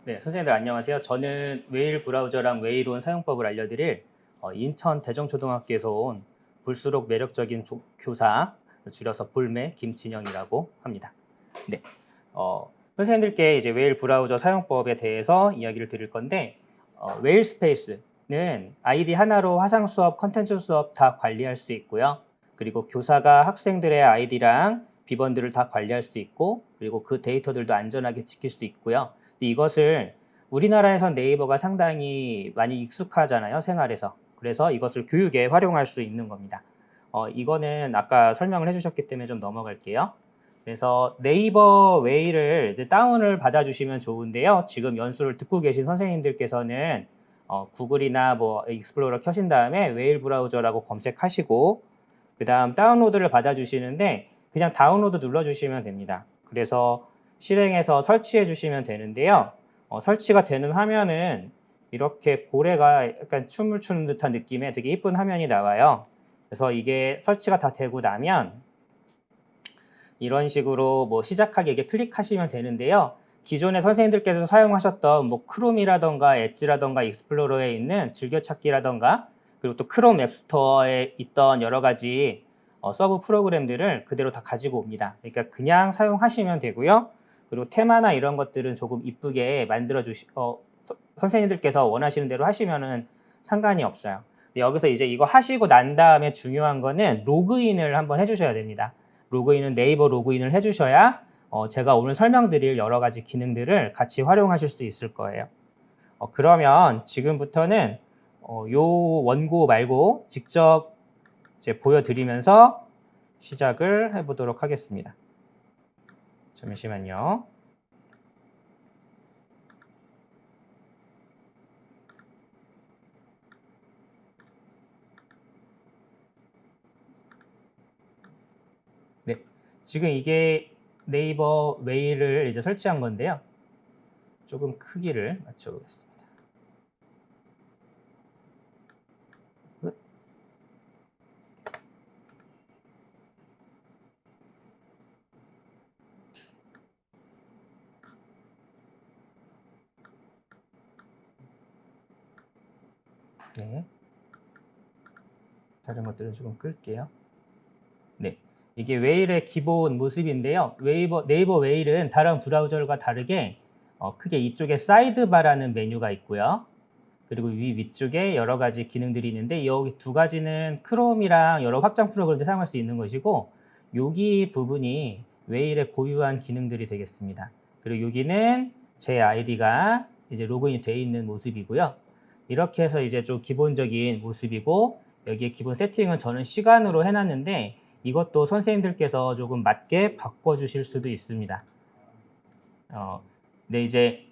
네, 선생님들 안녕하세요. 저는 웨일 브라우저랑 웨일온 사용법을 알려드릴 인천 대정초등학교에서 온 볼수록 매력적인 교사, 줄여서 볼매 김진영이라고 합니다. 네, 선생님들께 이제 웨일 브라우저 사용법에 대해서 이야기를 드릴 건데, 웨일 스페이스는 아이디 하나로 화상 수업, 컨텐츠 수업 다 관리할 수 있고요. 그리고 교사가 학생들의 아이디랑 비번들을 다 관리할 수 있고, 그리고 그 데이터들도 안전하게 지킬 수 있고요. 이것을 우리나라에선 네이버가 상당히 많이 익숙하잖아요, 생활에서. 그래서 이것을 교육에 활용할 수 있는 겁니다. 이거는 아까 설명을 해주셨기 때문에 좀 넘어갈게요. 그래서 네이버 웨이를 이제 다운을 받아주시면 좋은데요. 지금 연수를 듣고 계신 선생님들께서는 구글이나 뭐 익스플로러 켜신 다음에 웨일 브라우저라고 검색하시고 그 다음 다운로드를 받아주시는데 그냥 다운로드 눌러주시면 됩니다. 그래서 실행해서 설치해 주시면 되는데요. 설치가 되는 화면은 이렇게 고래가 약간 춤을 추는 듯한 느낌의 되게 이쁜 화면이 나와요. 그래서 이게 설치가 다 되고 나면 이런 식으로 뭐 시작하기 이게 클릭하시면 되는데요. 기존에 선생님들께서 사용하셨던 뭐 크롬이라던가 엣지라던가 익스플로러에 있는 즐겨찾기라던가 그리고 또 크롬 앱스토어에 있던 여러 가지 서브 프로그램들을 그대로 다 가지고 옵니다. 그러니까 그냥 사용하시면 되고요. 그리고 테마나 이런 것들은 조금 이쁘게 만들어 선생님들께서 원하시는 대로 하시면은 상관이 없어요. 여기서 이제 이거 하시고 난 다음에 중요한 거는 로그인을 한번 해주셔야 됩니다. 로그인은 네이버 로그인을 해주셔야 제가 오늘 설명드릴 여러 가지 기능들을 같이 활용하실 수 있을 거예요. 그러면 지금부터는 요 원고 말고 직접 이제 보여드리면서 시작을 해보도록 하겠습니다. 잠시만요. 네, 지금 이게 네이버 웨이를 이제 설치한 건데요. 조금 크기를 맞춰보겠습니다. 네, 다른 것들은 조금 끌게요. 네, 이게 웨일의 기본 모습인데요. 네이버 웨일은 다른 브라우저과 다르게 크게 이쪽에 사이드바라는 메뉴가 있고요. 그리고 위쪽에 여러 가지 기능들이 있는데 여기 두 가지는 크롬이랑 여러 확장 프로그램들 사용할 수 있는 것이고 여기 부분이 웨일의 고유한 기능들이 되겠습니다. 그리고 여기는 제 아이디가 이제 로그인이 되어 있는 모습이고요. 이렇게 해서 이제 좀 기본적인 모습이고 여기에 기본 세팅은 저는 시간으로 해놨는데 이것도 선생님들께서 조금 맞게 바꿔주실 수도 있습니다. 근데 이제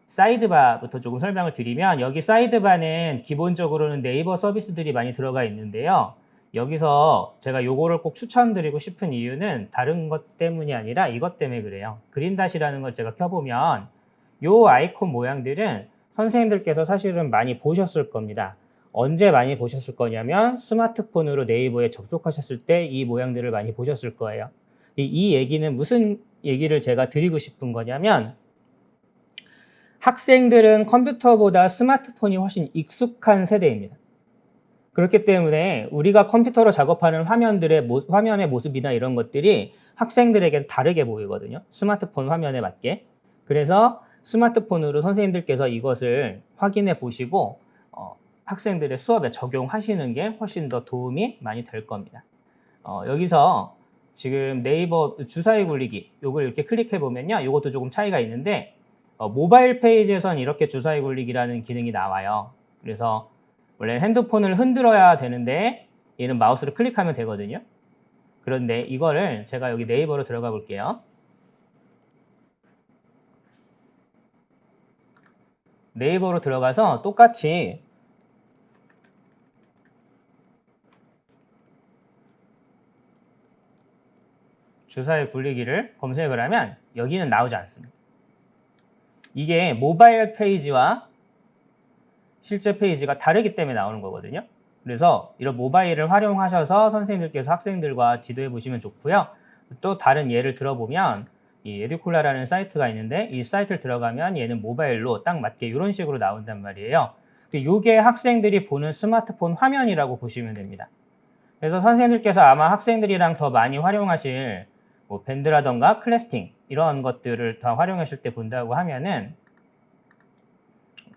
사이드바부터 조금 설명을 드리면 여기 사이드바는 기본적으로는 네이버 서비스들이 많이 들어가 있는데요. 여기서 제가 요거를 꼭 추천드리고 싶은 이유는 다른 것 때문이 아니라 이것 때문에 그래요. 그린닷이라는 걸 제가 켜보면 요 아이콘 모양들은 선생님들께서 사실은 많이 보셨을 겁니다. 언제 많이 보셨을 거냐면 스마트폰으로 네이버에 접속하셨을 때 이 모양들을 많이 보셨을 거예요. 이 얘기는 무슨 얘기를 제가 드리고 싶은 거냐면 학생들은 컴퓨터보다 스마트폰이 훨씬 익숙한 세대입니다. 그렇기 때문에 우리가 컴퓨터로 작업하는 화면의 모습이나 이런 것들이 학생들에겐 다르게 보이거든요. 스마트폰 화면에 맞게. 그래서 스마트폰으로 선생님들께서 이것을 확인해 보시고 학생들의 수업에 적용하시는 게 훨씬 더 도움이 많이 될 겁니다. 여기서 지금 네이버 주사위 굴리기 요걸 이렇게 클릭해 보면요. 이것도 조금 차이가 있는데 모바일 페이지에선 이렇게 주사위 굴리기라는 기능이 나와요. 그래서 원래 핸드폰을 흔들어야 되는데 얘는 마우스를 클릭하면 되거든요. 그런데 이거를 제가 여기 네이버로 들어가 볼게요. 네이버로 들어가서 똑같이 주사위 굴리기를 검색을 하면 여기는 나오지 않습니다. 이게 모바일 페이지와 실제 페이지가 다르기 때문에 나오는 거거든요. 그래서 이런 모바일을 활용하셔서 선생님들께서 학생들과 지도해 보시면 좋고요. 또 다른 예를 들어보면 이 에듀콜라라는 사이트가 있는데 이 사이트를 들어가면 얘는 모바일로 딱 맞게 이런 식으로 나온단 말이에요. 이게 학생들이 보는 스마트폰 화면이라고 보시면 됩니다. 그래서 선생님들께서 아마 학생들이랑 더 많이 활용하실 뭐 밴드라던가 클래스팅 이런 것들을 더 활용하실 때 본다고 하면은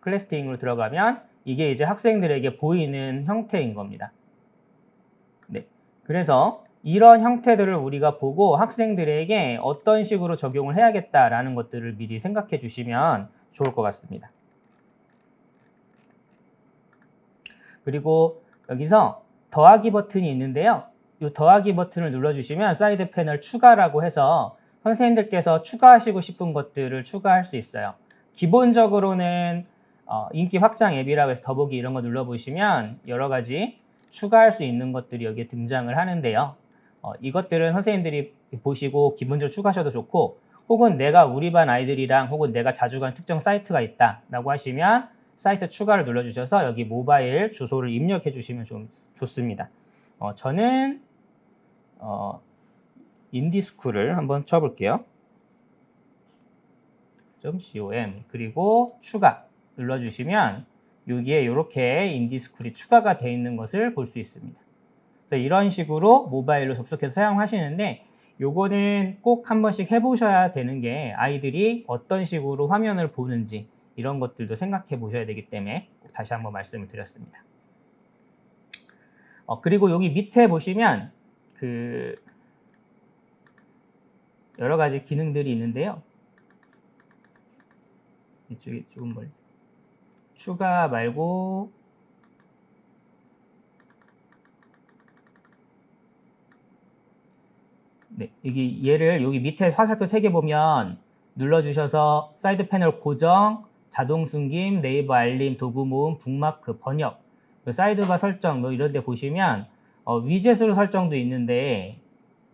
클래스팅으로 들어가면 이게 이제 학생들에게 보이는 형태인 겁니다. 네. 그래서 이런 형태들을 우리가 보고 학생들에게 어떤 식으로 적용을 해야겠다라는 것들을 미리 생각해 주시면 좋을 것 같습니다. 그리고 여기서 더하기 버튼이 있는데요. 이 더하기 버튼을 눌러주시면 사이드 패널 추가라고 해서 선생님들께서 추가하시고 싶은 것들을 추가할 수 있어요. 기본적으로는 인기 확장 앱이라고 해서 더보기 이런 거 눌러보시면 여러 가지 추가할 수 있는 것들이 여기에 등장을 하는데요. 이것들은 선생님들이 보시고 기본적으로 추가하셔도 좋고 혹은 내가 우리 반 아이들이랑 혹은 내가 자주 가는 특정 사이트가 있다라고 하시면 사이트 추가를 눌러주셔서 여기 모바일 주소를 입력해 주시면 좀 좋습니다. 저는 인디스쿨을 한번 쳐볼게요. .com 그리고 추가 눌러주시면 여기에 이렇게 인디스쿨이 추가가 되어 있는 것을 볼 수 있습니다. 그래서 이런 식으로 모바일로 접속해서 사용하시는데 요거는 꼭 한 번씩 해보셔야 되는 게 아이들이 어떤 식으로 화면을 보는지 이런 것들도 생각해 보셔야 되기 때문에 꼭 다시 한번 말씀을 드렸습니다. 그리고 여기 밑에 보시면 그 여러 가지 기능들이 있는데요. 이쪽에 조금 멀리 추가 말고 네, 얘를 여기 밑에 화살표 3개 보면 눌러주셔서 사이드 패널 고정, 자동 숨김, 네이버 알림, 도구 모음, 북마크, 번역, 사이드바 설정 뭐 이런 데 보시면 위젯으로 설정도 있는데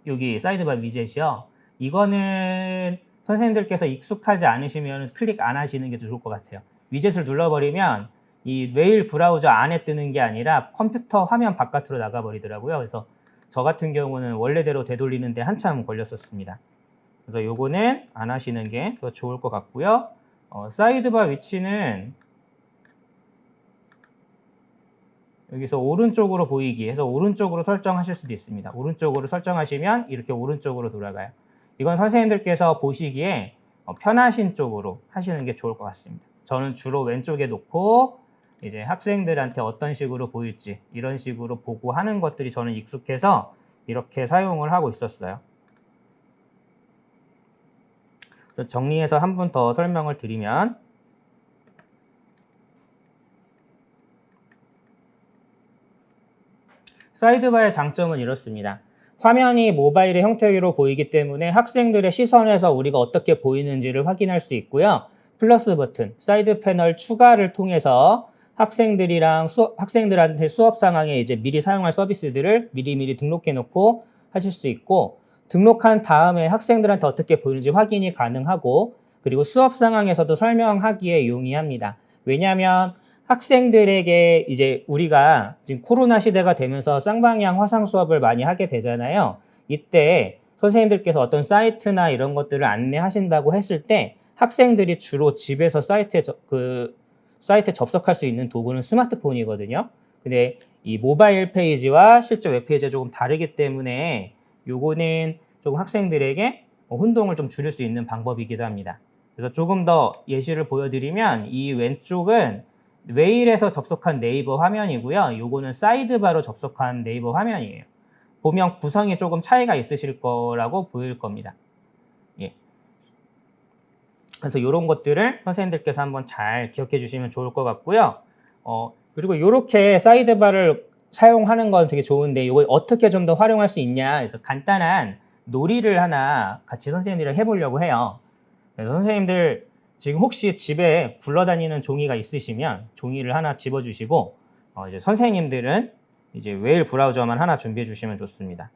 여기 사이드바 위젯이요. 이거는 선생님들께서 익숙하지 않으시면 클릭 안 하시는 게 좋을 것 같아요. 위젯을 눌러버리면 이 메일 브라우저 안에 뜨는 게 아니라 컴퓨터 화면 바깥으로 나가버리더라고요. 그래서 저 같은 경우는 원래대로 되돌리는데 한참 걸렸었습니다. 그래서 요거는 안 하시는 게 더 좋을 것 같고요. 사이드바 위치는 여기서 오른쪽으로 보이기 해서 오른쪽으로 설정하실 수도 있습니다. 오른쪽으로 설정하시면 이렇게 오른쪽으로 돌아가요. 이건 선생님들께서 보시기에 편하신 쪽으로 하시는 게 좋을 것 같습니다. 저는 주로 왼쪽에 놓고 이제 학생들한테 어떤 식으로 보일지 이런 식으로 보고 하는 것들이 저는 익숙해서 이렇게 사용을 하고 있었어요. 정리해서 한 번 더 설명을 드리면 사이드바의 장점은 이렇습니다. 화면이 모바일의 형태로 보이기 때문에 학생들의 시선에서 우리가 어떻게 보이는지를 확인할 수 있고요. 플러스 버튼, 사이드 패널 추가를 통해서 학생들한테 수업 상황에 이제 미리 사용할 서비스들을 미리미리 등록해 놓고 하실 수 있고, 등록한 다음에 학생들한테 어떻게 보이는지 확인이 가능하고, 그리고 수업 상황에서도 설명하기에 용이합니다. 왜냐하면 학생들에게 이제 우리가 지금 코로나 시대가 되면서 쌍방향 화상 수업을 많이 하게 되잖아요. 이때 선생님들께서 어떤 사이트나 이런 것들을 안내하신다고 했을 때 학생들이 주로 집에서 사이트에 접속할 수 있는 도구는 스마트폰이거든요. 근데 이 모바일 페이지와 실제 웹페이지가 조금 다르기 때문에 요거는 조금 학생들에게 혼동을 좀 줄일 수 있는 방법이기도 합니다. 그래서 조금 더 예시를 보여드리면 이 왼쪽은 웨일에서 접속한 네이버 화면이고요. 요거는 사이드바로 접속한 네이버 화면이에요. 보면 구성이 조금 차이가 있으실 거라고 보일 겁니다. 예. 그래서 이런 것들을 선생님들께서 한번 잘 기억해 주시면 좋을 것 같고요. 그리고 이렇게 사이드바를 사용하는 건 되게 좋은데 이걸 어떻게 좀 더 활용할 수 있냐 그래서 간단한 놀이를 하나 같이 선생님들이랑 해보려고 해요. 그래서 선생님들 지금 혹시 집에 굴러다니는 종이가 있으시면 종이를 하나 집어주시고 이제 선생님들은 이제 웨일 브라우저만 하나 준비해 주시면 좋습니다.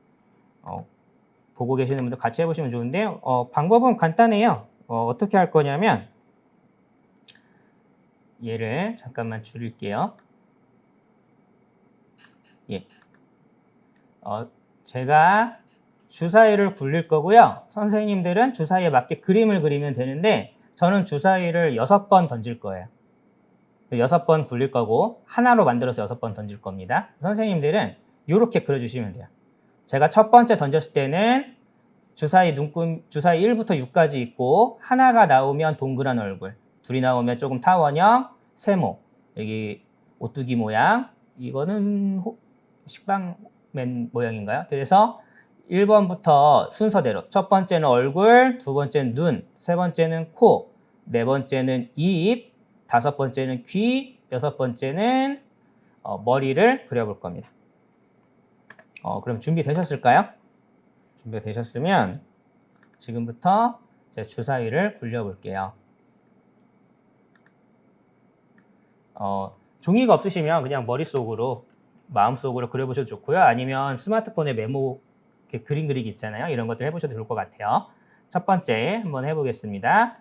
보고 계시는 분들 같이 해보시면 좋은데요. 방법은 간단해요. 어떻게 할 거냐면 얘를 잠깐만 줄일게요. 예. 제가 주사위를 굴릴 거고요. 선생님들은 주사위에 맞게 그림을 그리면 되는데 저는 주사위를 6번 던질 거예요. 6번 굴릴 거고 하나로 만들어서 6번 던질 겁니다. 선생님들은 이렇게 그려주시면 돼요. 제가 첫 번째 던졌을 때는 주사위 눈금, 주사위 1부터 6까지 있고 하나가 나오면 동그란 얼굴, 둘이 나오면 조금 타원형, 세모, 여기 오뚜기 모양, 이거는 식빵맨 모양인가요? 그래서 1번부터 순서대로 첫 번째는 얼굴, 두 번째는 눈, 세 번째는 코, 네 번째는 입, 다섯 번째는 귀, 여섯 번째는 머리를 그려볼 겁니다. 그럼 준비되셨을까요? 준비되셨으면 지금부터 제 주사위를 굴려볼게요. 종이가 없으시면 그냥 머릿속으로, 마음속으로 그려보셔도 좋고요. 아니면 스마트폰에 메모 이렇게 그림 그리기 있잖아요. 이런 것들 해보셔도 좋을 것 같아요. 첫 번째 한번 해보겠습니다.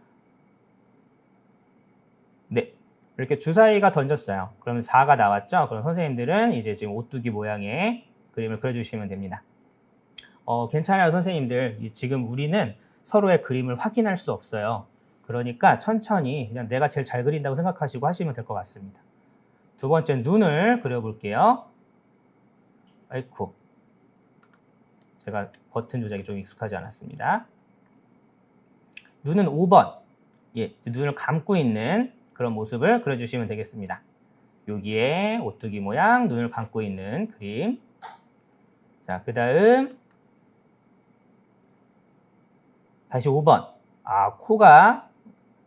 네, 이렇게 주사위가 던졌어요. 그러면 4가 나왔죠? 그럼 선생님들은 이제 지금 오뚜기 모양의 그림을 그려주시면 됩니다. 괜찮아요, 선생님들. 지금 우리는 서로의 그림을 확인할 수 없어요. 그러니까 천천히 그냥 내가 제일 잘 그린다고 생각하시고 하시면 될 것 같습니다. 두 번째 눈을 그려볼게요. 아이쿠, 제가 버튼 조작이 좀 익숙하지 않았습니다. 눈은 5번. 예, 눈을 감고 있는 그런 모습을 그려주시면 되겠습니다. 여기에 오뚜기 모양, 눈을 감고 있는 그림. 자, 그 다음 다시 5번. 코가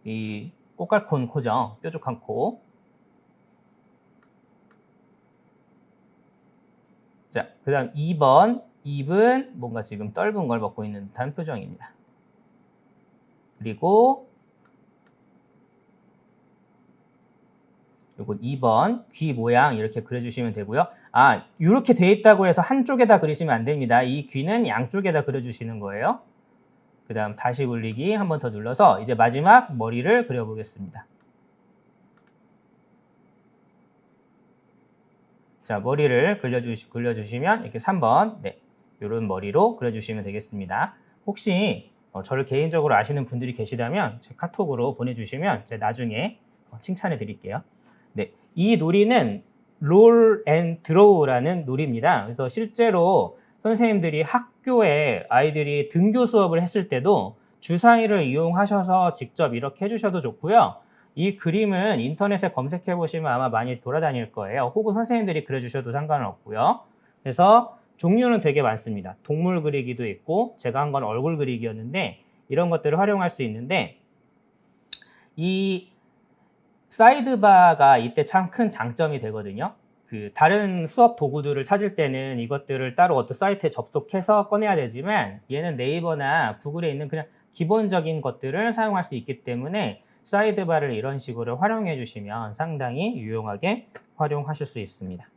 이 꼬깔콘 코죠. 뾰족한 코. 자, 그 다음 2번. 입은 뭔가 지금 떫은 걸 먹고 있는 듯한 표정입니다. 그리고 요거 2번 귀 모양 이렇게 그려주시면 되고요. 이렇게 돼 있다고 해서 한쪽에다 그리시면 안 됩니다. 이 귀는 양쪽에다 그려주시는 거예요. 그 다음 다시 굴리기 한 번 더 눌러서 이제 마지막 머리를 그려보겠습니다. 자, 머리를 그려주시면 이렇게 3번, 네, 이런 머리로 그려주시면 되겠습니다. 혹시 저를 개인적으로 아시는 분들이 계시다면 제 카톡으로 보내주시면 제가 나중에 칭찬해 드릴게요. 네, 이 놀이는 롤 앤 드로우라는 놀이입니다. 그래서 실제로 선생님들이 학교에 아이들이 등교 수업을 했을 때도 주사위를 이용하셔서 직접 이렇게 해주셔도 좋고요. 이 그림은 인터넷에 검색해 보시면 아마 많이 돌아다닐 거예요. 혹은 선생님들이 그려주셔도 상관은 없고요. 그래서 종류는 되게 많습니다. 동물 그리기도 있고 제가 한 건 얼굴 그리기였는데 이런 것들을 활용할 수 있는데 이 사이드바가 이때 참 큰 장점이 되거든요. 다른 수업 도구들을 찾을 때는 이것들을 따로 어떤 사이트에 접속해서 꺼내야 되지만 얘는 네이버나 구글에 있는 그냥 기본적인 것들을 사용할 수 있기 때문에 사이드바를 이런 식으로 활용해 주시면 상당히 유용하게 활용하실 수 있습니다.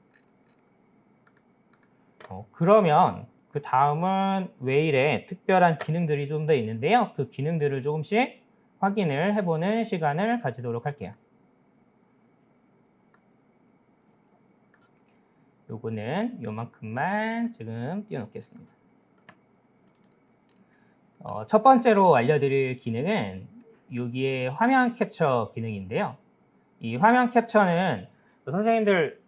그러면 그 다음은 웨일에 특별한 기능들이 좀 더 있는데요. 그 기능들을 조금씩 확인을 해보는 시간을 가지도록 할게요. 요거는 요만큼만 지금 띄워놓겠습니다. 첫 번째로 알려드릴 기능은 여기에 화면 캡처 기능인데요. 이 화면 캡처는 선생님들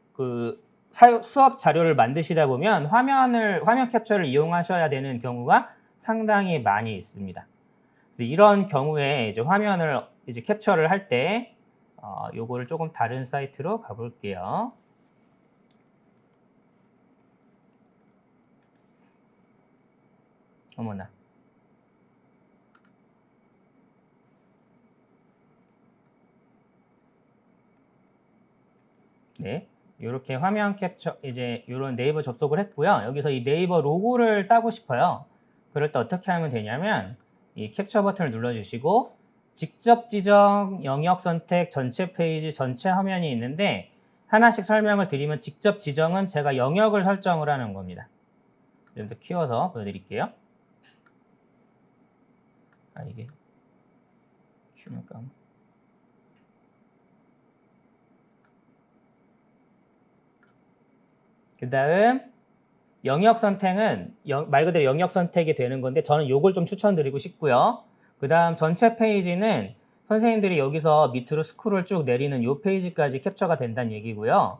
수업 자료를 만드시다 보면 화면 캡처를 이용하셔야 되는 경우가 상당히 많이 있습니다. 그래서 이런 경우에 이제 화면을 이제 캡처를 할 때 요거를 조금 다른 사이트로 가볼게요. 어머나. 네, 이렇게 화면 캡처 이제 이런 네이버 접속을 했고요. 여기서 이 네이버 로고를 따고 싶어요. 그럴 때 어떻게 하면 되냐면 이 캡처 버튼을 눌러주시고 직접 지정, 영역 선택, 전체 페이지, 전체 화면이 있는데 하나씩 설명을 드리면 직접 지정은 제가 영역을 설정을 하는 겁니다. 좀 더 키워서 보여드릴게요. 이게 키우면 깜. 그 다음 영역 선택은 말 그대로 영역 선택이 되는 건데 저는 요걸 좀 추천드리고 싶고요. 그 다음 전체 페이지는 선생님들이 여기서 밑으로 스크롤 쭉 내리는 요 페이지까지 캡처가 된다는 얘기고요.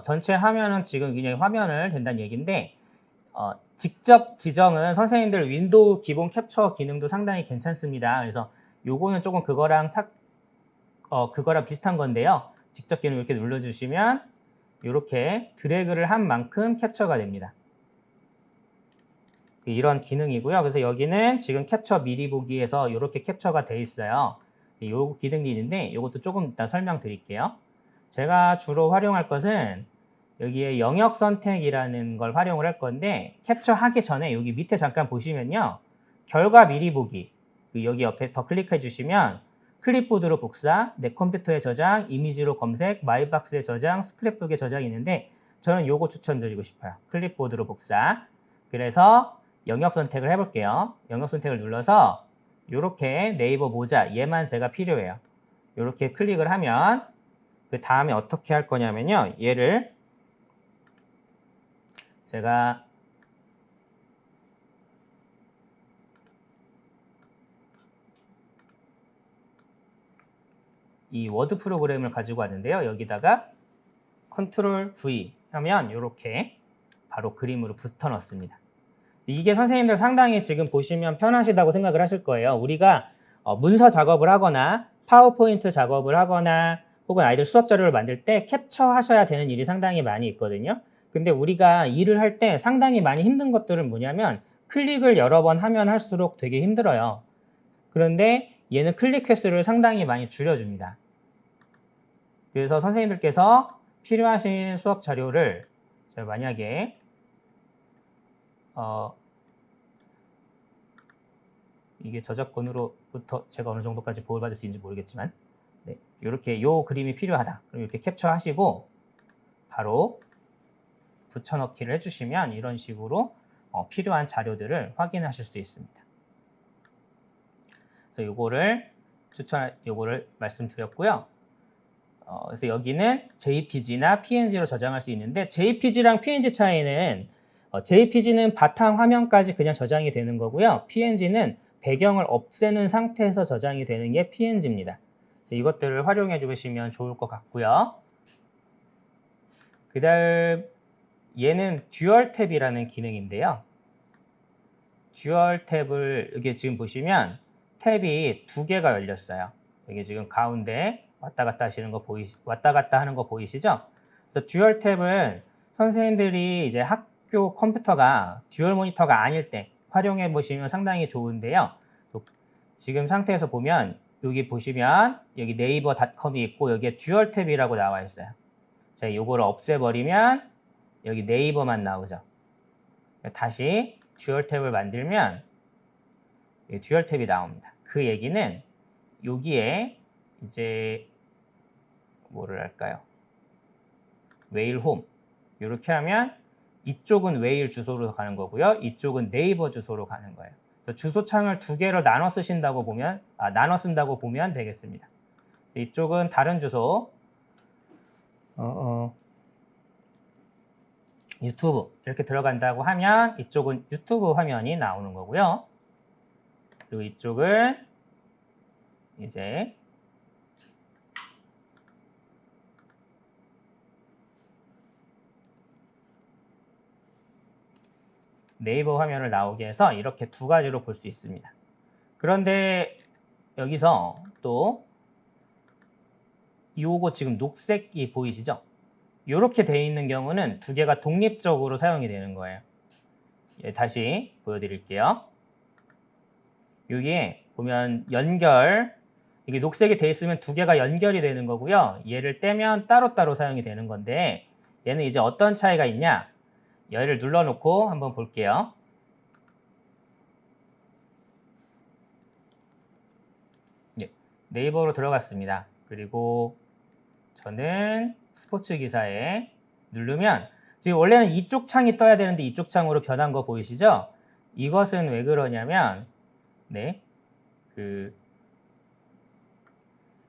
전체 화면은 지금 그냥 화면을 된다는 얘기인데 직접 지정은 선생님들 윈도우 기본 캡처 기능도 상당히 괜찮습니다. 그래서 요거는 조금 그거랑 비슷한 건데요. 직접 기능 이렇게 눌러주시면 이렇게 드래그를 한 만큼 캡처가 됩니다. 이런 기능이고요. 그래서 여기는 지금 캡처 미리 보기에서 이렇게 캡처가 돼 있어요. 이 기능이 있는데 이것도 조금 이따 설명드릴게요. 제가 주로 활용할 것은 여기에 영역 선택이라는 걸 활용을 할 건데 캡처하기 전에 여기 밑에 잠깐 보시면요. 결과 미리 보기 여기 옆에 더 클릭해 주시면 클립보드로 복사, 내 컴퓨터에 저장, 이미지로 검색, 마이박스에 저장, 스크랩북에 저장이 있는데 저는 요거 추천드리고 싶어요. 클립보드로 복사. 그래서 영역 선택을 해볼게요. 영역 선택을 눌러서 이렇게 네이버 모자 얘만 제가 필요해요. 이렇게 클릭을 하면 그 다음에 어떻게 할 거냐면요. 얘를 제가 이 워드 프로그램을 가지고 왔는데요. 여기다가 컨트롤 V 하면 이렇게 바로 그림으로 붙어 넣습니다. 이게 선생님들 상당히 지금 보시면 편하시다고 생각을 하실 거예요. 우리가 문서 작업을 하거나 파워포인트 작업을 하거나 혹은 아이들 수업 자료를 만들 때 캡처하셔야 되는 일이 상당히 많이 있거든요. 근데 우리가 일을 할 때 상당히 많이 힘든 것들은 뭐냐면 클릭을 여러 번 하면 할수록 되게 힘들어요. 그런데 얘는 클릭 횟수를 상당히 많이 줄여줍니다. 그래서 선생님들께서 필요하신 수업 자료를 제가 만약에 이게 저작권으로부터 제가 어느 정도까지 보호받을 수 있는지 모르겠지만 네, 이렇게 요 그림이 필요하다. 그럼 이렇게 캡처하시고 바로 붙여넣기를 해주시면 이런 식으로 필요한 자료들을 확인하실 수 있습니다. 그래서 요거를 말씀드렸고요. 그래서 여기는 JPG나 PNG로 저장할 수 있는데 JPG랑 PNG 차이는 JPG는 바탕 화면까지 그냥 저장이 되는 거고요. PNG는 배경을 없애는 상태에서 저장이 되는 게 PNG입니다. 이것들을 활용해 주시면 좋을 것 같고요. 그 다음 얘는 듀얼 탭이라는 기능인데요. 듀얼 탭을 여기 지금 보시면 탭이 두 개가 열렸어요. 여기 지금 가운데 왔다 갔다 하는 거 보이시죠? 그래서 듀얼 탭은 선생님들이 이제 학교 컴퓨터가 듀얼 모니터가 아닐 때 활용해 보시면 상당히 좋은데요. 지금 상태에서 보면 여기 보시면 여기 네이버닷컴이 있고 여기에 듀얼 탭이라고 나와 있어요. 자, 요거를 없애버리면 여기 네이버만 나오죠. 다시 듀얼 탭을 만들면 듀얼 탭이 나옵니다. 그 얘기는 여기에 이제 뭐를 할까요? 웨일 홈 이렇게 하면 이쪽은 웨일 주소로 가는 거고요. 이쪽은 네이버 주소로 가는 거예요. 주소창을 두 개로 나눠 쓴다고 보면 되겠습니다. 이쪽은 다른 주소 유튜브 이렇게 들어간다고 하면 이쪽은 유튜브 화면이 나오는 거고요. 그리고 이쪽은 이제 네이버 화면을 나오게 해서 이렇게 두 가지로 볼 수 있습니다. 그런데 여기서 또 요거 지금 녹색이 보이시죠? 이렇게 되어 있는 경우는 두 개가 독립적으로 사용이 되는 거예요. 다시 보여드릴게요. 여기에 보면 이게 녹색이 되어 있으면 두 개가 연결이 되는 거고요. 얘를 떼면 따로따로 사용이 되는 건데 얘는 이제 어떤 차이가 있냐? 얘를 눌러놓고 한번 볼게요. 네, 네이버로 들어갔습니다. 그리고 저는 스포츠 기사에 누르면 지금 원래는 이쪽 창이 떠야 되는데 이쪽 창으로 변한 거 보이시죠? 이것은 왜 그러냐면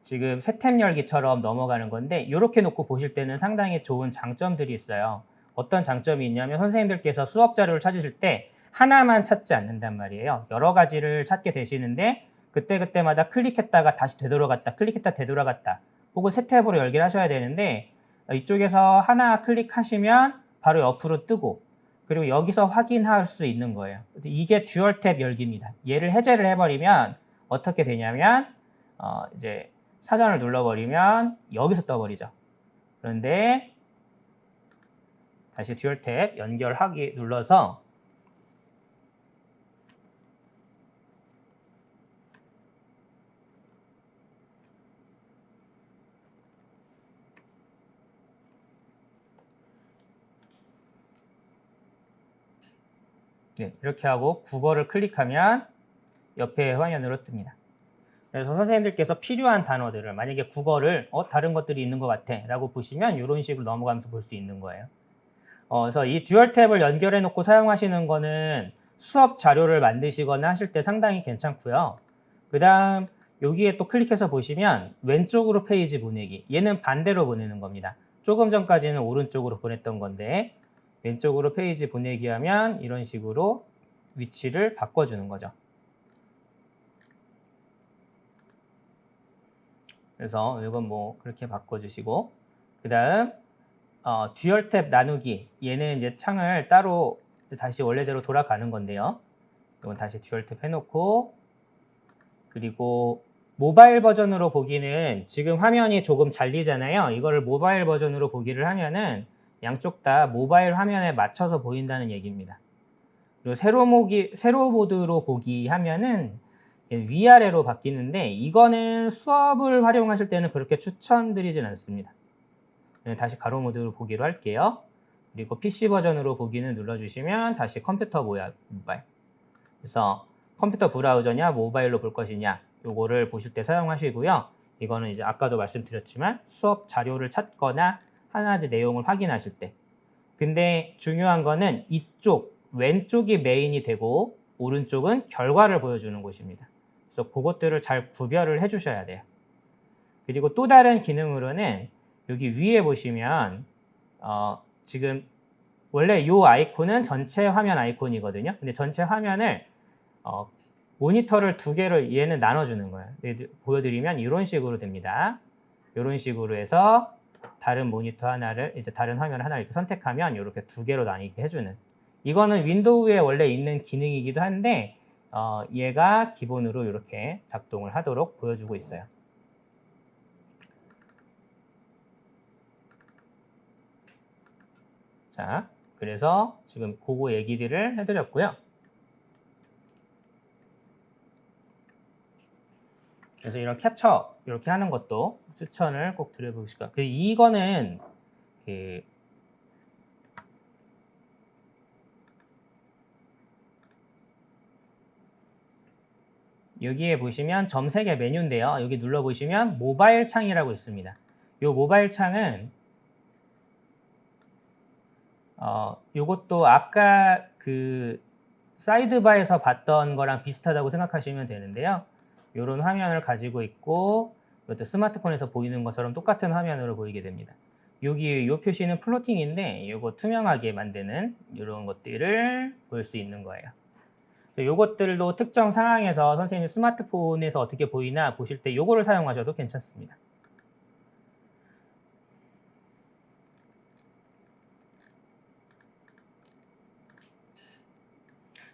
지금 새 탭 열기처럼 넘어가는 건데 이렇게 놓고 보실 때는 상당히 좋은 장점들이 있어요. 어떤 장점이 있냐면 선생님들께서 수업 자료를 찾으실 때 하나만 찾지 않는단 말이에요. 여러 가지를 찾게 되시는데 그때그때마다 클릭했다가 다시 되돌아갔다, 클릭했다 되돌아갔다, 혹은 새 탭으로 열기를 하셔야 되는데 이쪽에서 하나 클릭하시면 바로 옆으로 뜨고 그리고 여기서 확인할 수 있는 거예요. 이게 듀얼 탭 열기입니다. 얘를 해제를 해버리면 어떻게 되냐면 이제 사전을 눌러버리면 여기서 떠버리죠. 그런데 다시 듀얼 탭 연결하기 눌러서 네, 이렇게 하고 국어를 클릭하면 옆에 화면으로 뜹니다. 그래서 선생님들께서 필요한 단어들을 만약에 국어를 다른 것들이 있는 것 같아 라고 보시면 이런 식으로 넘어가면서 볼 수 있는 거예요. 그래서 이 듀얼 탭을 연결해 놓고 사용하시는 거는 수업 자료를 만드시거나 하실 때 상당히 괜찮고요. 그 다음 여기에 또 클릭해서 보시면 왼쪽으로 페이지 보내기, 얘는 반대로 보내는 겁니다. 조금 전까지는 오른쪽으로 보냈던 건데 왼쪽으로 페이지 보내기 하면 이런 식으로 위치를 바꿔주는 거죠. 그래서 이건 뭐 그렇게 바꿔주시고 그 다음 듀얼 탭 나누기, 얘는 이제 창을 따로 다시 원래대로 돌아가는 건데요. 이건 다시 듀얼 탭 해놓고 그리고 모바일 버전으로 보기는 지금 화면이 조금 잘리잖아요. 이거를 모바일 버전으로 보기를 하면은 양쪽 다 모바일 화면에 맞춰서 보인다는 얘기입니다. 그리고 세로 모드로 보기 하면은 위아래로 바뀌는데 이거는 수업을 활용하실 때는 그렇게 추천드리진 않습니다. 다시 가로 모드로 보기로 할게요. 그리고 PC 버전으로 보기는 눌러주시면 다시 컴퓨터 모바일. 그래서 컴퓨터 브라우저냐 모바일로 볼 것이냐 요거를 보실 때 사용하시고요. 이거는 이제 아까도 말씀드렸지만 수업 자료를 찾거나 하나의 내용을 확인하실 때. 근데 중요한 거는 이쪽 왼쪽이 메인이 되고 오른쪽은 결과를 보여주는 곳입니다. 그래서 그것들을 잘 구별을 해 주셔야 돼요. 그리고 또 다른 기능으로는 여기 위에 보시면 지금 원래 이 아이콘은 전체 화면 아이콘이거든요. 근데 전체 화면을 모니터를 두 개로 얘는 나눠주는 거예요. 보여드리면 이런 식으로 됩니다. 이런 식으로 해서 다른 모니터 하나를 이제 다른 화면 하나를 이렇게 선택하면 이렇게 두 개로 나뉘게 해주는. 이거는 윈도우에 원래 있는 기능이기도 한데 얘가 기본으로 이렇게 작동을 하도록 보여주고 있어요. 자, 그래서 지금 그거 얘기들을 해드렸고요. 그래서 이런 캡처 이렇게 하는 것도 추천을 꼭 드려보고 싶어요. 이거는 여기에 보시면 점 3개 메뉴인데요. 여기 눌러보시면 모바일 창이라고 있습니다. 이 모바일 창은 요것도 아까 그 사이드바에서 봤던 거랑 비슷하다고 생각하시면 되는데요. 이런 화면을 가지고 있고 이것도 스마트폰에서 보이는 것처럼 똑같은 화면으로 보이게 됩니다. 여기 이 표시는 플로팅인데 이거 투명하게 만드는 이런 것들을 볼 수 있는 거예요. 요것들도 특정 상황에서 선생님 스마트폰에서 어떻게 보이나 보실 때 요거를 사용하셔도 괜찮습니다.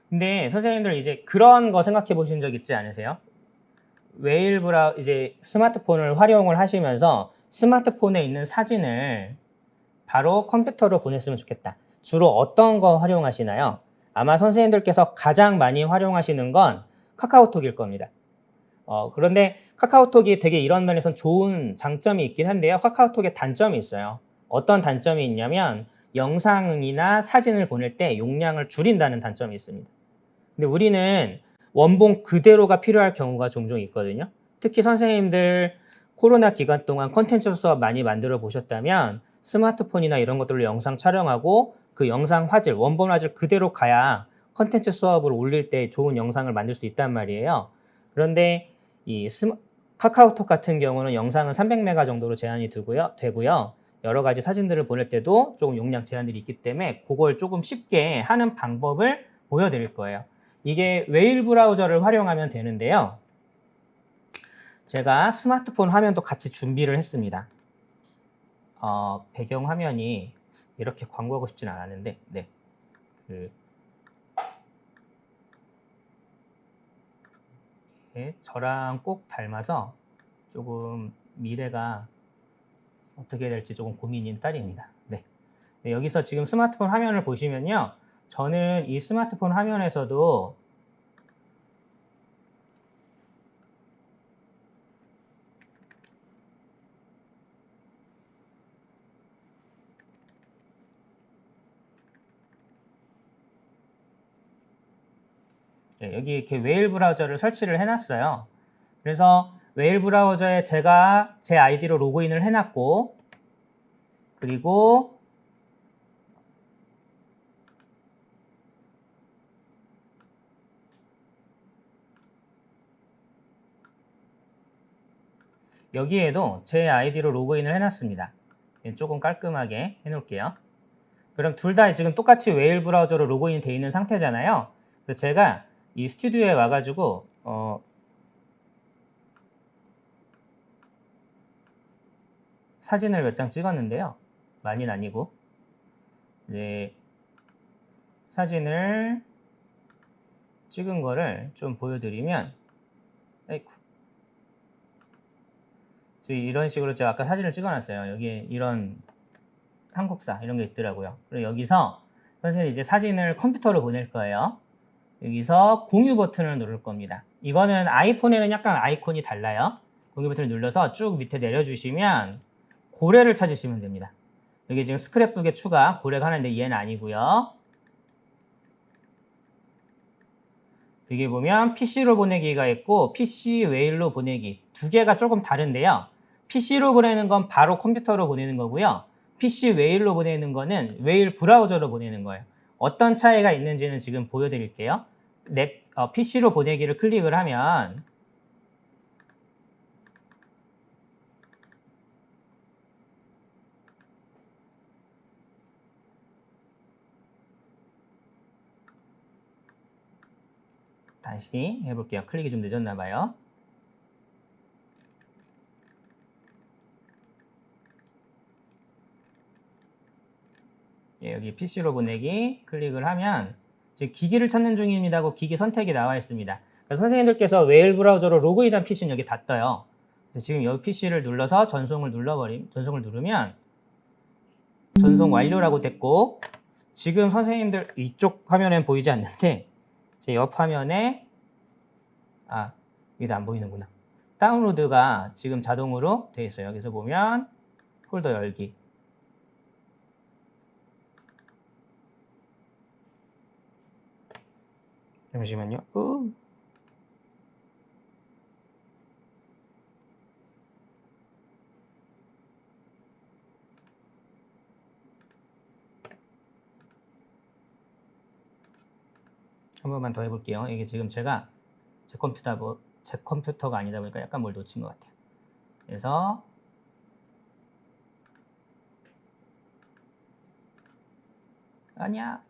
근데 선생님들 이제 그런 거 생각해 보신 적 있지 않으세요? 웨일 이제 스마트폰을 활용을 하시면서 스마트폰에 있는 사진을 바로 컴퓨터로 보냈으면 좋겠다. 주로 어떤 거 활용하시나요? 아마 선생님들께서 가장 많이 활용하시는 건 카카오톡일 겁니다. 그런데 카카오톡이 되게 이런 면에서 좋은 장점이 있긴 한데요. 카카오톡에 단점이 있어요. 어떤 단점이 있냐면 영상이나 사진을 보낼 때 용량을 줄인다는 단점이 있습니다. 근데 우리는 원본 그대로가 필요할 경우가 종종 있거든요. 특히 선생님들 코로나 기간 동안 콘텐츠 수업 많이 만들어 보셨다면 스마트폰이나 이런 것들로 영상 촬영하고 그 영상 화질, 원본 화질 그대로 가야 콘텐츠 수업을 올릴 때 좋은 영상을 만들 수 있단 말이에요. 그런데 이 카카오톡 같은 경우는 영상은 300메가 정도로 제한이 되고요. 여러 가지 사진들을 보낼 때도 조금 용량 제한들이 있기 때문에 그걸 조금 쉽게 하는 방법을 보여드릴 거예요. 이게 웨일 브라우저를 활용하면 되는데요. 제가 스마트폰 화면도 같이 준비를 했습니다. 배경 화면이 이렇게 광고하고 싶진 않았는데, 네. 저랑 꼭 닮아서 조금 미래가 어떻게 될지 조금 고민인 딸입니다. 네. 네, 여기서 지금 스마트폰 화면을 보시면요. 저는 이 스마트폰 화면에서도 네, 여기 이렇게 웨일 브라우저를 설치를 해놨어요. 그래서 웨일 브라우저에 제가 제 아이디로 로그인을 해놨고, 그리고 여기에도 제 아이디로 로그인을 해놨습니다. 조금 깔끔하게 해놓을게요. 그럼 둘 다 지금 똑같이 웨일 브라우저로 로그인이 되어 있는 상태잖아요. 그래서 제가 이 스튜디오에 와가지고 사진을 몇 장 찍었는데요. 많이는 아니고 이제 사진을 찍은 거를 좀 보여드리면, 아이쿠, 이런 식으로 제가 아까 사진을 찍어놨어요. 여기에 이런 한국사 이런 게 있더라고요. 그리고 여기서 선생님이 이제 사진을 컴퓨터로 보낼 거예요. 여기서 공유 버튼을 누를 겁니다. 이거는 아이폰에는 약간 아이콘이 달라요. 공유 버튼을 눌러서 쭉 밑에 내려주시면 고래를 찾으시면 됩니다. 여기 지금 스크랩북에 추가 고래가 하나인데 얘는 아니고요. 여기 보면 PC로 보내기가 있고 PC 웨일로 보내기 두 개가 조금 다른데요. PC로 보내는 건 바로 컴퓨터로 보내는 거고요. PC 웨일로 보내는 거는 웨일 브라우저로 보내는 거예요. 어떤 차이가 있는지는 지금 보여드릴게요. PC로 보내기를 클릭을 하면 다시 해볼게요. 클릭이 좀 늦었나 봐요. 여기 PC로 보내기 클릭을 하면 지금 기기를 찾는 중입니다 하고 기기 선택이 나와 있습니다. 그래서 선생님들께서 웨일 브라우저로 로그인한 PC는 여기 다 떠요. 그래서 지금 여기 PC를 눌러서 전송을 누르면 전송 완료라고 됐고, 지금 선생님들 이쪽 화면엔 보이지 않는데 제 옆 화면에 여기도 안 보이는구나. 다운로드가 지금 자동으로 돼 있어요. 여기서 보면 폴더 열기. 잠시만요. 한 번만 더 해볼게요. 이게 지금 제가 제 컴퓨터가 아니다 보니까 약간 뭘 놓친 것 같아요. 그래서 아니야.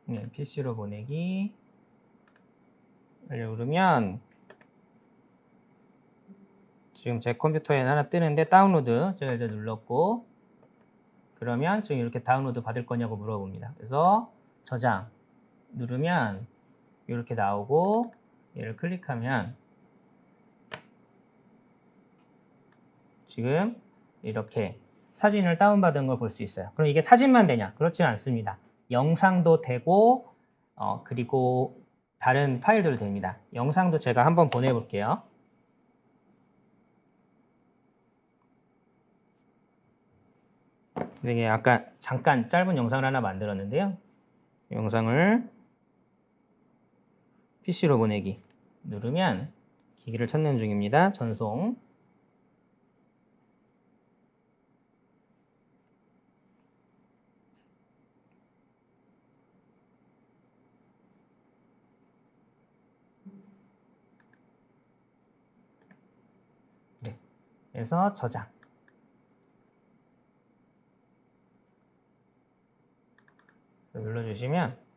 네, PC로 보내기 누르면 지금 제 컴퓨터에 하나 뜨는데 다운로드 제가 이제 눌렀고, 그러면 지금 이렇게 다운로드 받을 거냐고 물어봅니다. 그래서 저장 누르면 이렇게 나오고, 얘를 클릭하면 지금 이렇게 사진을 다운받은 걸 볼 수 있어요. 그럼 이게 사진만 되냐? 그렇지 않습니다. 영상도 되고 그리고 다른 파일들도 됩니다. 영상도 제가 한번 보내볼게요. 이게 아까 잠깐 짧은 영상을 하나 만들었는데요. 영상을 PC로 보내기 누르면 기기를 찾는 중입니다. 전송. 네. 그래서 저장. 눌러주시면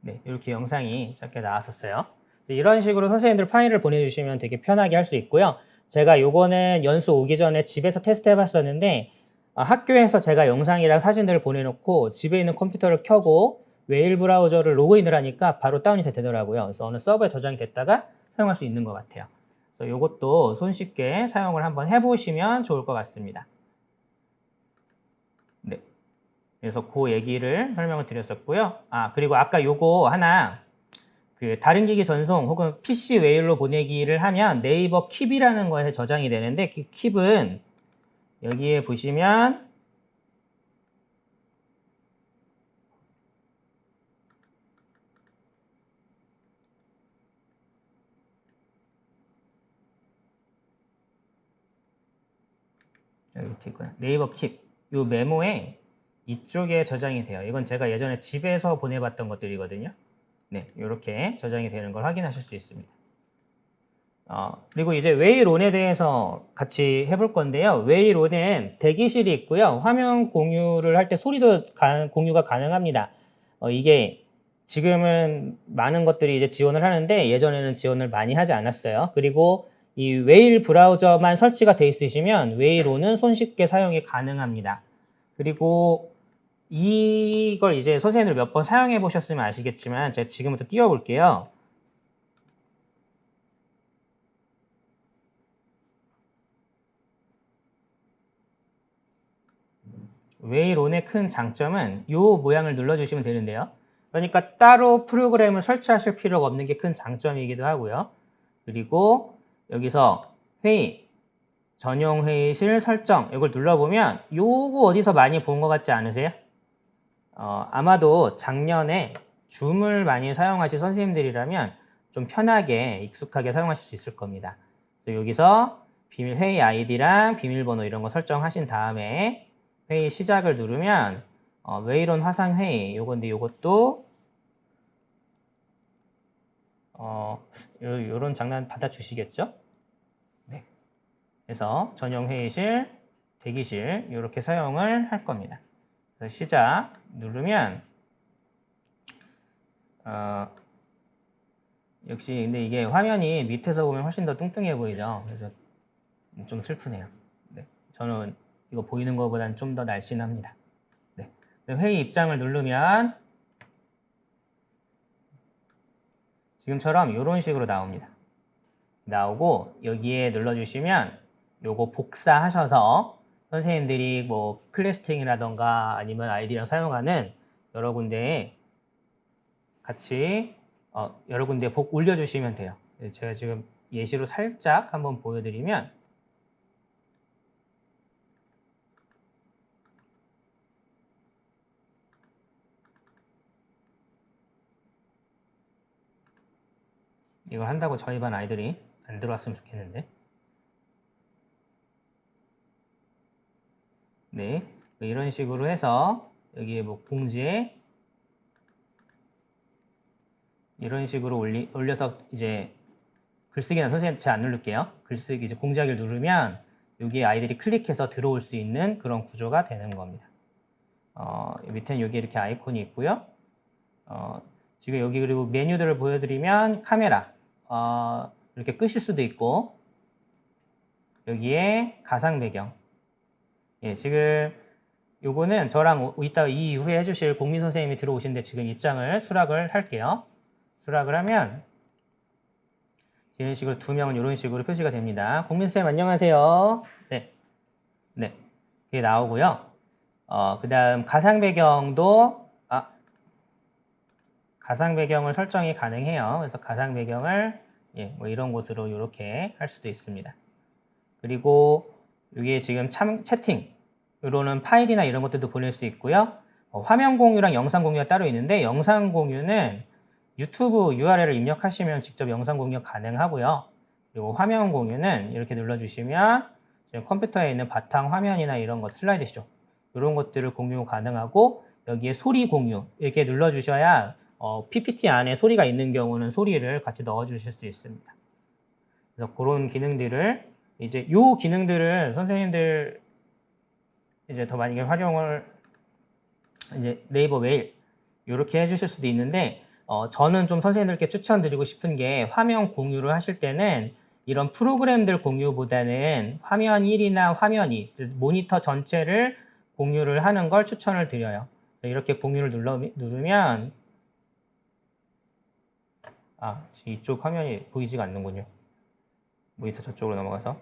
네, 이렇게 영상이 짧게 나왔었어요. 이런 식으로 선생님들 파일을 보내주시면 되게 편하게 할 수 있고요. 제가 요거는 연수 오기 전에 집에서 테스트 해봤었는데 학교에서 제가 영상이랑 사진들을 보내놓고 집에 있는 컴퓨터를 켜고 웨일 브라우저를 로그인을 하니까 바로 다운이 되더라고요. 그래서 어느 서버에 저장이 됐다가 사용할 수 있는 것 같아요. 그래서 요것도 손쉽게 사용을 한번 해보시면 좋을 것 같습니다. 네. 그래서 그 얘기를 설명을 드렸었고요. 그리고 아까 요거 하나 다른 기기 전송 혹은 PC 웨일로 보내기를 하면 네이버 킵이라는 거에서 저장이 되는데 그 킵은 여기에 보시면 여기 밑에 있구나. 네이버 킵. 요 메모에 이쪽에 저장이 돼요. 이건 제가 예전에 집에서 보내봤던 것들이거든요. 네, 이렇게 저장이 되는 걸 확인하실 수 있습니다. 그리고 이제 웨일온에 대해서 같이 해볼 건데요. 웨일온은 대기실이 있고요. 화면 공유를 할 때 소리도 공유가 가능합니다. 이게 지금은 많은 것들이 이제 지원을 하는데 예전에는 지원을 많이 하지 않았어요. 그리고 이 웨일 브라우저만 설치가 돼 있으시면 웨일온은 손쉽게 사용이 가능합니다. 그리고 이걸 이제 선생님들 몇 번 사용해 보셨으면 아시겠지만 제가 지금부터 띄워볼게요. 웨일온의 큰 장점은 이 모양을 눌러주시면 되는데요. 그러니까 따로 프로그램을 설치하실 필요가 없는 게 큰 장점이기도 하고요. 그리고 여기서 회의, 전용 회의실 설정 이걸 눌러보면 요거 어디서 많이 본 것 같지 않으세요? 아마도 작년에 줌을 많이 사용하신 선생님들이라면 좀 편하게 익숙하게 사용하실 수 있을 겁니다. 여기서 비밀 회의 아이디랑 비밀번호 이런 거 설정하신 다음에 회의 시작을 누르면 웨일온 화상 회의 요건데 요것도 요런 장난 받아주시겠죠? 네. 그래서 전용 회의실, 대기실 이렇게 사용을 할 겁니다. 그래서 시작 누르면 역시 근데 이게 화면이 밑에서 보면 훨씬 더 뚱뚱해 보이죠. 그래서 좀 슬프네요. 네. 저는 이거 보이는 것보다는 좀 더 날씬합니다. 네. 회의 입장을 누르면 지금처럼 이런 식으로 나옵니다. 나오고 여기에 눌러주시면 요거 복사하셔서 선생님들이 뭐 클래스팅이라던가 아니면 아이디랑 사용하는 여러 군데에 같이 여러 군데에 올려주시면 돼요. 제가 지금 예시로 살짝 한번 보여드리면 이걸 한다고 저희 반 아이들이 안 들어왔으면 좋겠는데. 네, 이런 식으로 해서 여기에 뭐 공지에 이런 식으로 올려서 이제 글쓰기는 선생님 제가 안 누를게요. 글쓰기 이제 공지하기를 누르면 여기에 아이들이 클릭해서 들어올 수 있는 그런 구조가 되는 겁니다. 밑에는 여기 이렇게 아이콘이 있고요. 지금 여기 그리고 메뉴들을 보여드리면 카메라 이렇게 끄실 수도 있고 여기에 가상 배경 예, 지금 요거는 저랑 이따가 이 이후에 해주실 공민 선생님이 들어오신데 지금 입장을 수락을 할게요. 수락을 하면 이런 식으로 두 명은 이런 식으로 표시가 됩니다. 공민 선생님 안녕하세요. 네, 네, 이게 나오고요. 그 다음 가상 배경도 가상 배경을 설정이 가능해요. 그래서 가상 배경을 예, 뭐 이런 곳으로 이렇게 할 수도 있습니다. 그리고 이게 지금 채팅으로는 파일이나 이런 것들도 보낼 수 있고요. 화면 공유랑 영상 공유가 따로 있는데 영상 공유는 유튜브 URL을 입력하시면 직접 영상 공유 가능하고요. 그리고 화면 공유는 이렇게 눌러주시면 컴퓨터에 있는 바탕 화면이나 이런 것, 슬라이드쇼 이런 것들을 공유 가능하고 여기에 소리 공유 이렇게 눌러주셔야 PPT 안에 소리가 있는 경우는 소리를 같이 넣어주실 수 있습니다. 그래서 그런 기능들을 이제 요 기능들은 선생님들 이제 더 많이 활용을 이제 네이버 메일 이렇게 해주실 수도 있는데 저는 좀 선생님들께 추천드리고 싶은 게 화면 공유를 하실 때는 이런 프로그램들 공유보다는 화면 1이나 화면 2, 모니터 전체를 공유를 하는 걸 추천을 드려요. 이렇게 공유를 누르면 이쪽 화면이 보이지가 않는군요. 모니터 저쪽으로 넘어가서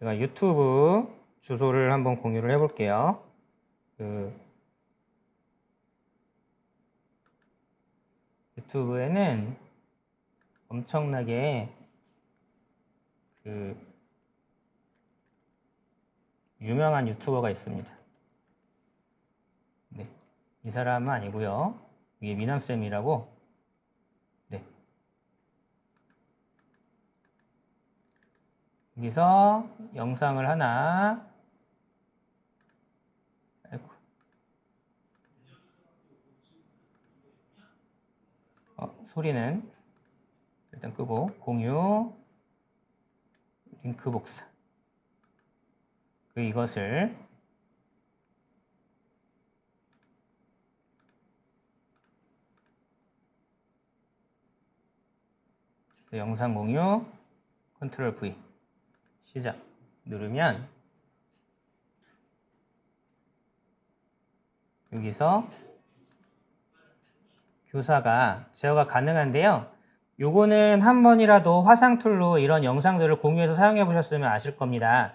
제가 유튜브 주소를 한번 공유를 해볼게요. 유튜브에는 엄청나게 유명한 유튜버가 있습니다. 네, 이 사람은 아니고요. 위에 미남쌤이라고. 네. 여기서 영상을 하나. 아이고. 소리는 일단 끄고 공유 링크 복사. 이것을 영상 공유 컨트롤 V 시작 누르면 여기서 교사가 제어가 가능한데요. 요거는 한 번이라도 화상 툴로 이런 영상들을 공유해서 사용해 보셨으면 아실 겁니다.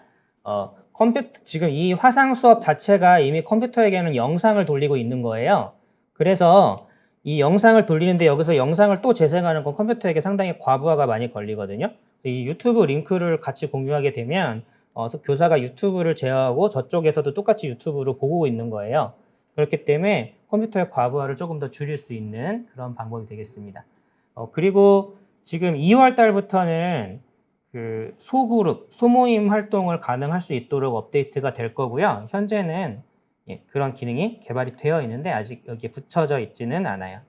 지금 이 화상 수업 자체가 이미 컴퓨터에게는 영상을 돌리고 있는 거예요. 그래서 이 영상을 돌리는데 여기서 영상을 또 재생하는 건 컴퓨터에게 상당히 과부하가 많이 걸리거든요. 이 유튜브 링크를 같이 공유하게 되면 교사가 유튜브를 제어하고 저쪽에서도 똑같이 유튜브로 보고 있는 거예요. 그렇기 때문에 컴퓨터의 과부하를 조금 더 줄일 수 있는 그런 방법이 되겠습니다. 그리고 지금 2월 달부터는 소그룹, 소모임 활동을 가능할 수 있도록 업데이트가 될 거고요. 현재는 그런 기능이 개발이 되어 있는데 아직 여기에 붙여져 있지는 않아요.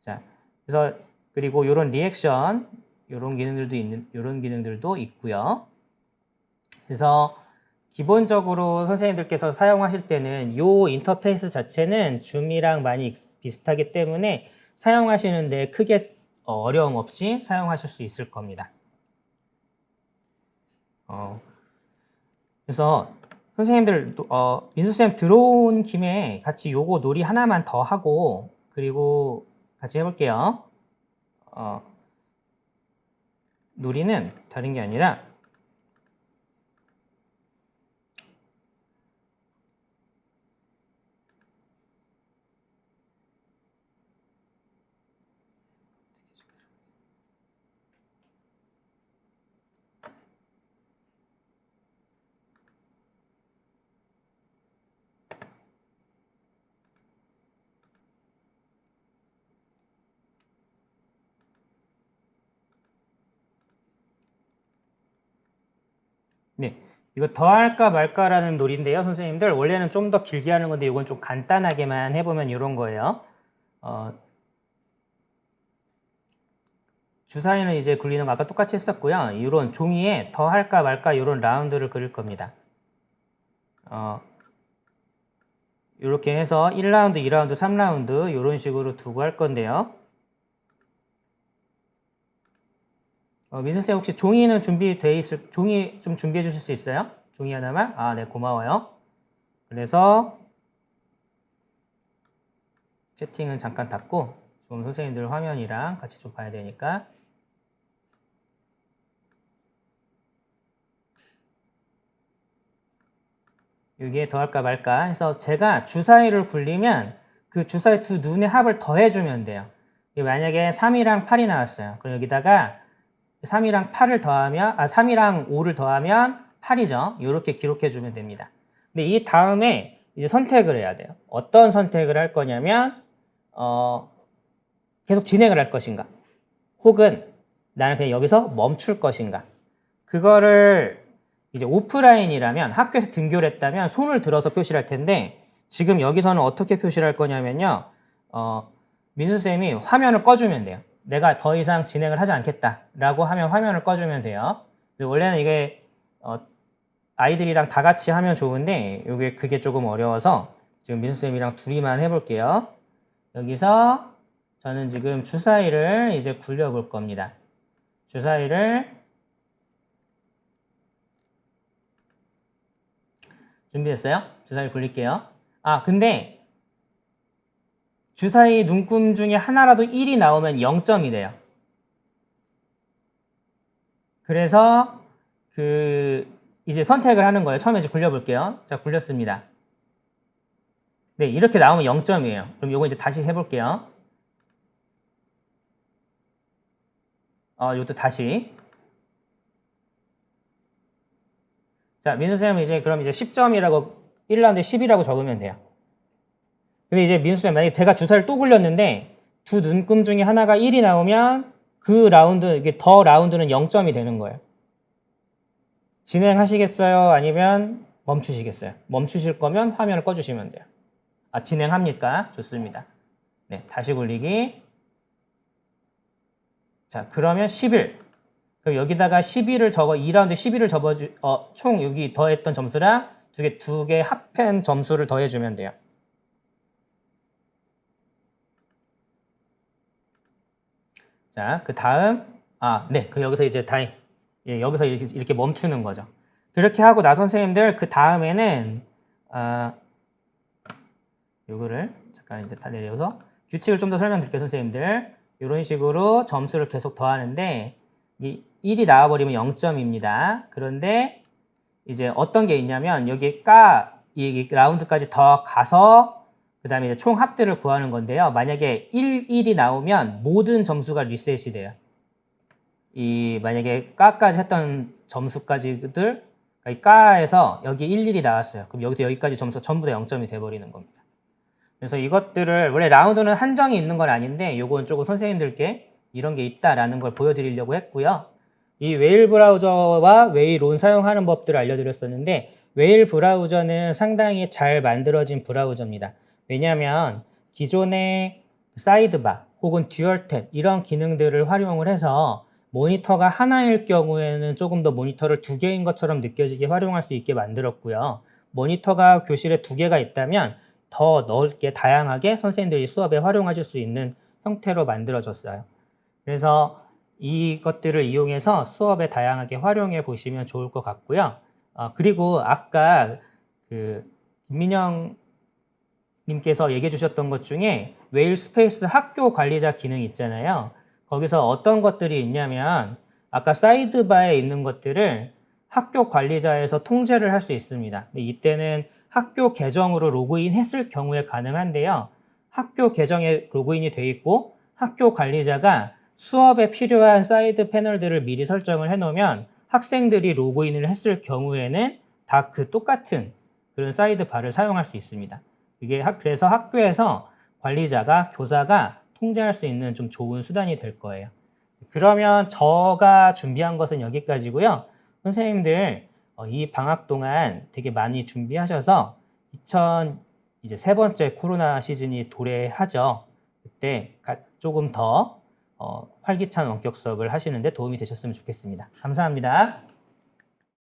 자, 그래서 그리고 이런 리액션, 이런 기능들도 있고요. 그래서 기본적으로 선생님들께서 사용하실 때는 이 인터페이스 자체는 줌이랑 많이 비슷하기 때문에 사용하시는데 크게 어려움 없이 사용하실 수 있을 겁니다. 그래서 선생님들 민수쌤 들어온 김에 같이 요거 놀이 하나만 더 하고 그리고 같이 해볼게요. 놀이는 다른 게 아니라 네, 이거 더 할까 말까라는 놀이인데요, 선생님들. 원래는 좀 더 길게 하는 건데 이건 좀 간단하게만 해보면 이런 거예요. 주사위는 이제 굴리는 거 아까 똑같이 했었고요. 이런 종이에 더 할까 말까 이런 라운드를 그릴 겁니다. 이렇게 해서 1라운드, 2라운드, 3라운드 이런 식으로 두고 할 건데요. 민수쌤 혹시 종이는 종이 좀 준비해 주실 수 있어요? 종이 하나만? 네, 고마워요. 그래서 채팅은 잠깐 닫고 좀 선생님들 화면이랑 같이 좀 봐야 되니까 여기에 더할까 말까 해서 제가 주사위를 굴리면 그 주사위 두 눈의 합을 더해주면 돼요. 만약에 3이랑 8이 나왔어요. 그럼 여기다가 3이랑 8을 더하면 3이랑 5를 더하면 8이죠. 이렇게 기록해 주면 됩니다. 근데 이 다음에 이제 선택을 해야 돼요. 어떤 선택을 할 거냐면 계속 진행을 할 것인가, 혹은 나는 그냥 여기서 멈출 것인가. 그거를 이제 오프라인이라면, 학교에서 등교를 했다면 손을 들어서 표시를 할 텐데, 지금 여기서는 어떻게 표시를 할 거냐면요. 민수쌤이 화면을 꺼주면 돼요. 내가 더 이상 진행을 하지 않겠다라고 하면 화면을 꺼주면 돼요. 원래는 이게 아이들이랑 다 같이 하면 좋은데 그게 조금 어려워서 지금 민수쌤이랑 둘이만 해볼게요. 여기서 저는 지금 주사위를 이제 굴려볼 겁니다. 주사위를 준비됐어요? 주사위 굴릴게요. 근데 주사위 눈금 중에 하나라도 1이 나오면 0점이 돼요. 그래서 이제 선택을 하는 거예요. 처음에 이제 굴려볼게요. 자, 굴렸습니다. 네, 이렇게 나오면 0점이에요. 그럼 요거 이제 다시 해볼게요. 요것도 다시. 자, 민수쌤은 이제 그럼 이제 10점이라고 1라운드에 10이라고 적으면 돼요. 근데 이제 민수쌤 만약에 제가 주사를 또 굴렸는데 두 눈금 중에 하나가 1이 나오면 그 라운드, 이게 더 라운드는 0점이 되는 거예요. 진행하시겠어요? 아니면 멈추시겠어요? 멈추실 거면 화면을 꺼주시면 돼요. 진행합니까? 좋습니다. 네, 다시 굴리기. 자, 그러면 11. 그럼 여기다가 11을 적어, 2라운드 11을 총 여기 더했던 점수랑 두 개 합한 점수를 더해주면 돼요. 자, 그 다음, 네, 여기서 이제 여기서 이렇게 멈추는 거죠. 그렇게 하고 나 선생님들, 그 다음에는, 요거를, 잠깐 이제 다 내려서, 규칙을 좀 더 설명드릴게요, 선생님들. 이런 식으로 점수를 계속 더하는데, 1이 나와버리면 0점입니다. 그런데, 이제 어떤 게 있냐면, 여기 이 라운드까지 더 가서, 그 다음에 이제 총 합들을 구하는 건데요. 만약에 1이 나오면 모든 점수가 리셋이 돼요. 만약에 까까지 했던 점수까지들, 까에서 여기 11이 나왔어요. 그럼 여기서 여기까지 점수가 전부 다 0점이 돼버리는 겁니다. 그래서 이것들을, 원래 라운드는 한정이 있는 건 아닌데, 요건 조금 선생님들께 이런 게 있다라는 걸 보여드리려고 했고요. 이 웨일 브라우저와 웨일온 사용하는 법들을 알려드렸었는데, 웨일 브라우저는 상당히 잘 만들어진 브라우저입니다. 왜냐하면 기존의 사이드바 혹은 듀얼 탭 이런 기능들을 활용을 해서 모니터가 하나일 경우에는 조금 더 모니터를 두 개인 것처럼 느껴지게 활용할 수 있게 만들었고요. 모니터가 교실에 두 개가 있다면 더 넓게 다양하게 선생님들이 수업에 활용하실 수 있는 형태로 만들어졌어요. 그래서 이것들을 이용해서 수업에 다양하게 활용해 보시면 좋을 것 같고요. 그리고 아까 김민영 님께서 얘기해 주셨던 것 중에 웨일 스페이스 학교 관리자 기능 있잖아요. 거기서 어떤 것들이 있냐면 아까 사이드바에 있는 것들을 학교 관리자에서 통제를 할 수 있습니다. 근데 이때는 학교 계정으로 로그인 했을 경우에 가능한데요. 학교 계정에 로그인이 돼 있고 학교 관리자가 수업에 필요한 사이드 패널들을 미리 설정을 해놓으면 학생들이 로그인을 했을 경우에는 다 똑같은 그런 사이드바를 사용할 수 있습니다. 그래서 학교에서 관리자가, 교사가 통제할 수 있는 좀 좋은 수단이 될 거예요. 그러면 제가 준비한 것은 여기까지고요. 선생님들 이 방학 동안 되게 많이 준비하셔서 이제 세 번째 코로나 시즌이 도래하죠. 그때 조금 더 활기찬 원격 수업을 하시는데 도움이 되셨으면 좋겠습니다. 감사합니다.